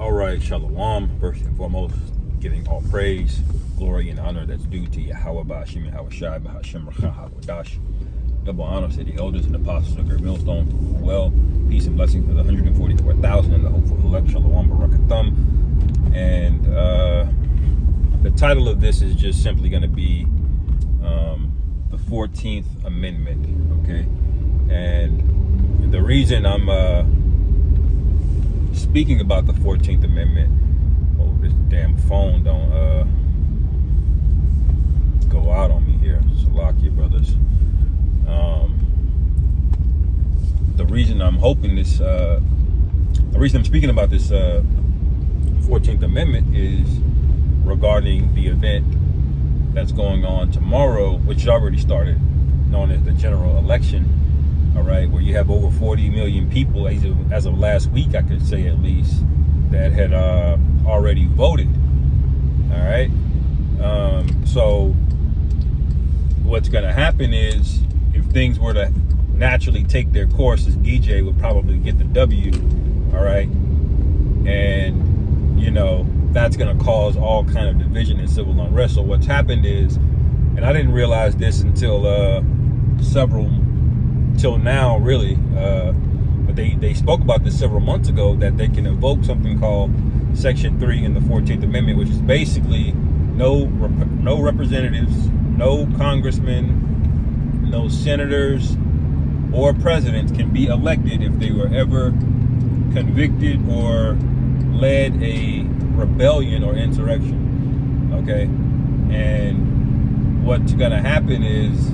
All right, Shalom. First and foremost, giving all praise, glory, and honor that's due to Yahweh Ba'ashim Yahweh Ba'Hashem Rachah HaKodash. Double honor to the elders and apostles of Great Millstone. Well, peace and blessings to the 144,000 and the hopeful elect. Shalom Barakathum. And the title of this is just simply going to be the 14th Amendment. Okay, and the reason I'm speaking about the 14th Amendment, oh, this damn phone don't go out on me here. Salakia, brothers. The reason I'm hoping this, the reason I'm speaking about this 14th Amendment is regarding the event that's going on tomorrow, which already started, known as the general election. All right, where you have over 40 million people, as of last week, I could say at least, that had already voted. All right, so what's going to happen is, if things were to naturally take their course, as DJ would probably get the W. All right, and you know that's going to cause all kind of division and civil unrest. So what's happened is, and I didn't realize this until till now, really, but they spoke about this several months ago, that they can invoke something called Section 3 in the 14th Amendment, which is basically no representatives, no congressmen, no senators, or presidents can be elected if they were ever convicted or led a rebellion or insurrection. Okay, and what's going to happen is,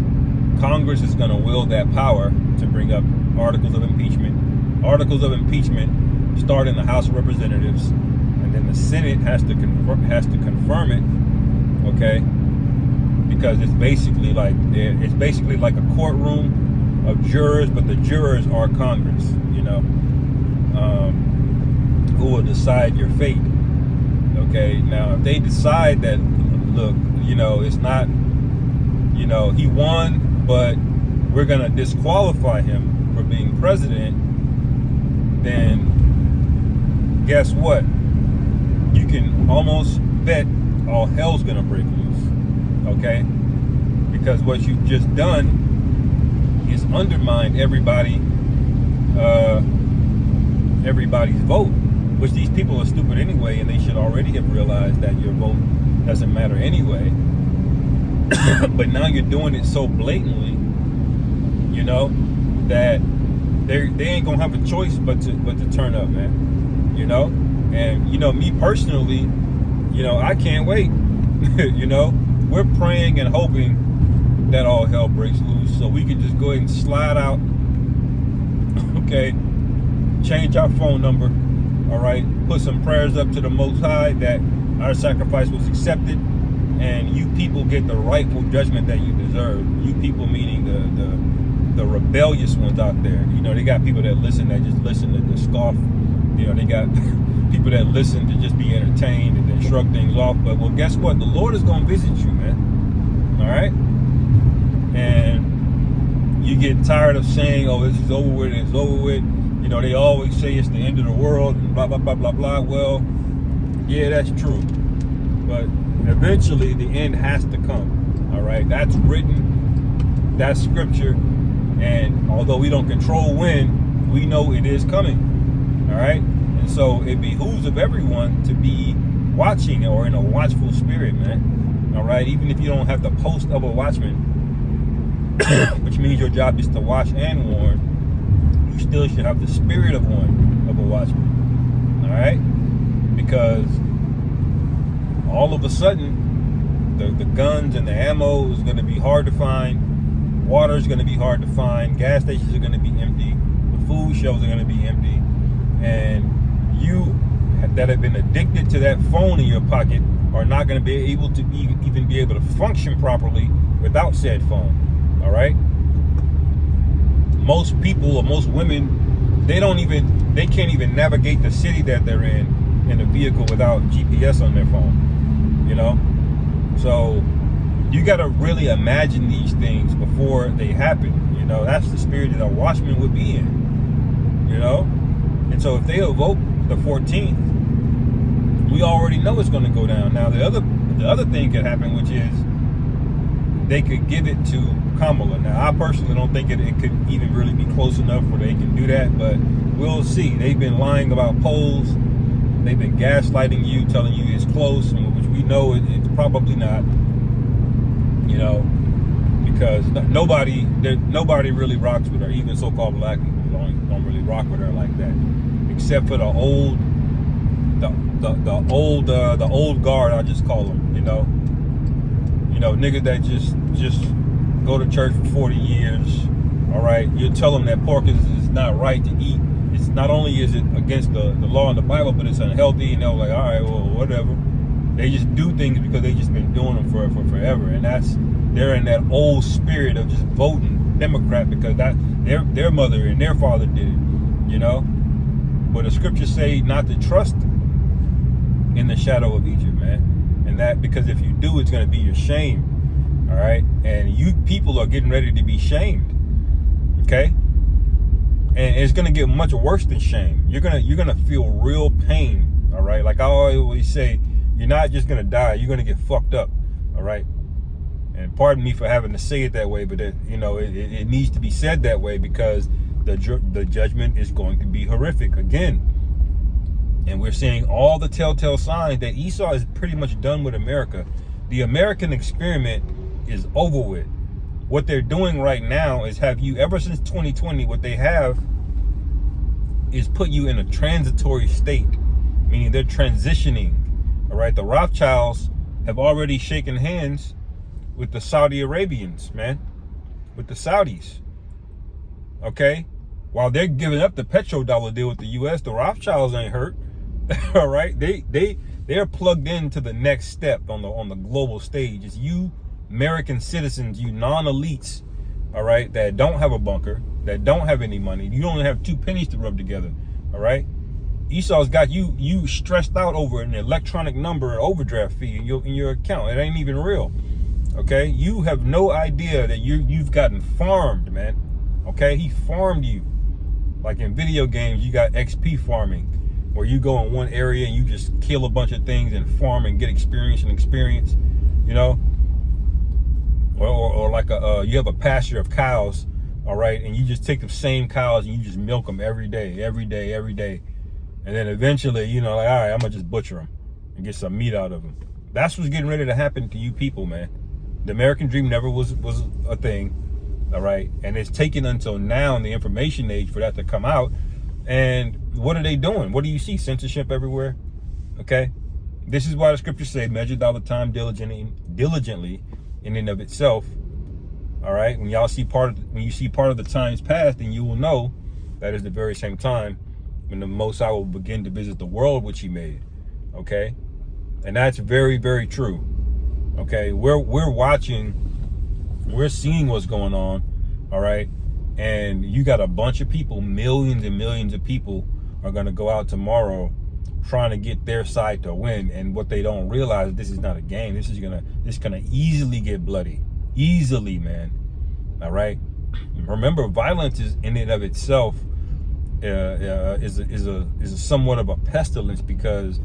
Congress is going to wield that power to bring up articles of impeachment. Articles of impeachment start in the House of Representatives, and then the Senate has to confirm it. Okay, because it's basically like a courtroom of jurors, but the jurors are Congress. You know, who will decide your fate. Okay, now if they decide that, look, you know, it's not, you know, he won, but we're going to disqualify him for being president, then guess what? You can almost bet all hell's going to break loose. Okay? Because what you've just done is undermined everybody's vote, which these people are stupid anyway, and they should already have realized that your vote doesn't matter anyway. But now you're doing it so blatantly, you know, that they ain't gonna have a choice but to turn up, man. You know, and you know, me personally, you know, I can't wait. You know, we're praying and hoping that all hell breaks loose, so we can just go ahead and slide out. Okay, change our phone number. All right, put some prayers up to the Most High that our sacrifice was accepted, and you people get the rightful judgment that you deserve. You people meaning the rebellious ones out there. You know, they got people that listen, that just listen to scoff. You know, they got people that listen to just be entertained and then shrug things off. But well, guess what? The Lord is going to visit you, man. All right? And you get tired of saying, oh, this is over with, it's over with. You know, they always say it's the end of the world and blah, blah, blah, blah, blah. Well, yeah, that's true. But eventually the end has to come. All right, that's written, that's scripture, and although we don't control when, we know it is coming. All right, and so it behooves of everyone to be watching or in a watchful spirit, man. All right, even if you don't have the post of a watchman, which means your job is to watch and warn, you still should have the spirit of one of a watchman. All right, because all of a sudden, the guns and the ammo is going to be hard to find. Water is going to be hard to find. Gas stations are going to be empty. The food shelves are going to be empty. And you that have been addicted to that phone in your pocket are not going to be able to even be able to function properly without said phone. All right? Most people, or most women, they can't even navigate the city that they're in a vehicle without GPS on their phone. You know, so you got to really imagine these things before they happen. You know, that's the spirit that a watchman would be in. You know, and so if they evoke the 14th, we already know it's going to go down. Now the other thing could happen, which is they could give it to Kamala. Now I personally don't think it could even really be close enough where they can do that, but we'll see. They've been lying about polls. They've been gaslighting you, telling you it's close, which we know it's probably not. You know, because nobody really rocks with her. Even so-called black people don't really rock with her like that, except for the old guard. I just call them. You know, niggas that just go to church for 40 years. All right, you tell them that pork is not right to eat. It's not only is it against the law in the Bible, but it's unhealthy. And they're like, all right, well, whatever. They just do things because they just been doing them for forever, and they're in that old spirit of just voting Democrat because that their mother and their father did it, you know. But the scriptures say not to trust in the shadow of Egypt, man, and that because if you do, it's going to be your shame, all right. And you people are getting ready to be shamed, okay. And it's going to get much worse than shame. You're gonna feel real pain, all right. Like I always say. You're not just going to die. You're going to get fucked up. All right. And pardon me for having to say it that way, but it needs to be said that way because the judgment is going to be horrific again. And we're seeing all the telltale signs that Esau is pretty much done with America. The American experiment is over with. What they're doing right now is ever since 2020, what they have is put you in a transitory state, meaning they're transitioning. All right, the Rothschilds have already shaken hands with the Saudi Arabians, man, with the Saudis. Okay, while they're giving up the petrodollar deal with the U.S., the Rothschilds ain't hurt. All right, they're plugged into the next step on the global stage. It's you American citizens, you non-elites, all right, that don't have a bunker, that don't have any money. You don't have 2 pennies to rub together. All right. Esau's got you stressed out over an electronic number overdraft fee in your account. It ain't even real. Okay, you have no idea that you've gotten farmed, man. Okay, he farmed you. Like in video games, you got XP farming, where you go in one area and you just kill a bunch of things and farm and get experience. You know, or like you have a pasture of cows, all right, and you just take the same cows and you just milk them every day. And then eventually, you know, like, all right, I'm going to just butcher them and get some meat out of them. That's what's getting ready to happen to you people, man. The American dream never was a thing, all right? And it's taken until now in the information age for that to come out. And what are they doing? What do you see? Censorship everywhere, okay? This is why the scriptures say, measure thou the time diligently in and of itself, all right? When you see part of the times past, then you will know that is the very same time when the Most High will begin to visit the world which he made, okay? And that's very, very true, okay? We're watching, we're seeing what's going on, all right? And you got a bunch of people, millions and millions of people are going to go out tomorrow trying to get their side to win. And what they don't realize, this is not a game. This is gonna easily get bloody, easily, man, all right? Remember, violence is in and of itself is a somewhat of a pestilence because,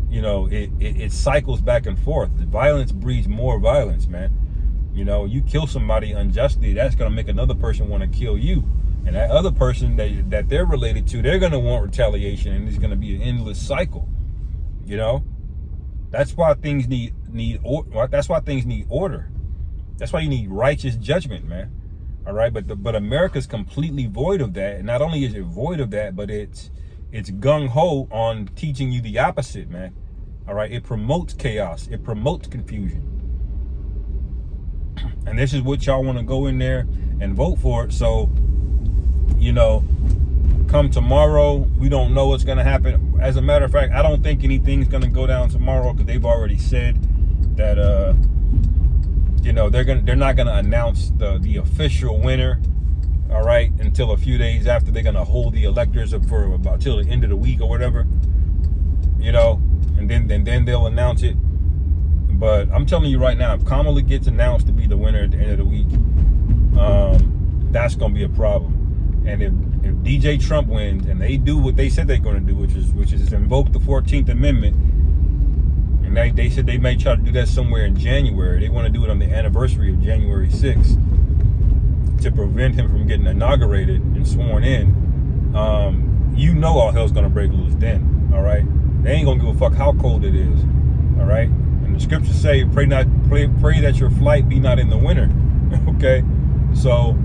you know, it cycles back and forth. The violence breeds more violence, man. You know, you kill somebody unjustly, that's going to make another person want to kill you. And that other person that they're related to, they're going to want retaliation, and it's going to be an endless cycle. You know, that's why things need that's why things need order. That's why you need righteous judgment, man. All right, but America's completely void of that. And not only is it void of that, but it's gung-ho on teaching you the opposite, man. All right, it promotes chaos. It promotes confusion. And this is what y'all want to go in there and vote for it. So, you know, come tomorrow, we don't know what's going to happen. As a matter of fact, I don't think anything's going to go down tomorrow because they've already said that, you know, they're not going to announce the official winner, all right, until a few days after. They're going to hold the electors up for about till the end of the week or whatever, you know, and then they'll announce it. But I'm telling you right now, if Kamala gets announced to be the winner at the end of the week, that's going to be a problem. And if DJ Trump wins and they do what they said they're going to do, which is invoke the 14th Amendment, And they said they may try to do that somewhere in January. They want to do it on the anniversary of January 6th to prevent him from getting inaugurated and sworn in. You know all hell's going to break loose then, all right? They ain't going to give a fuck how cold it is, all right? And the scriptures say, pray that your flight be not in the winter, okay? So,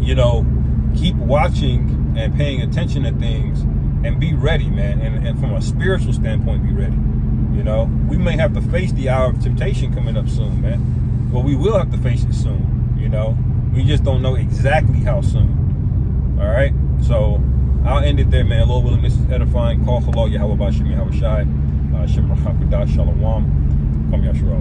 you know, keep watching and paying attention to things and be ready, man. And from a spiritual standpoint, be ready. You know, we may have to face the hour of temptation coming up soon, man. Well, we will have to face it soon, you know. We just don't know exactly how soon. All right? So, I'll end it there, man. Lord willing, this is edifying. Call halal Yahweh Bashim Yahweh Shai. Shem Rachakudah Shalom. Kom Yashua.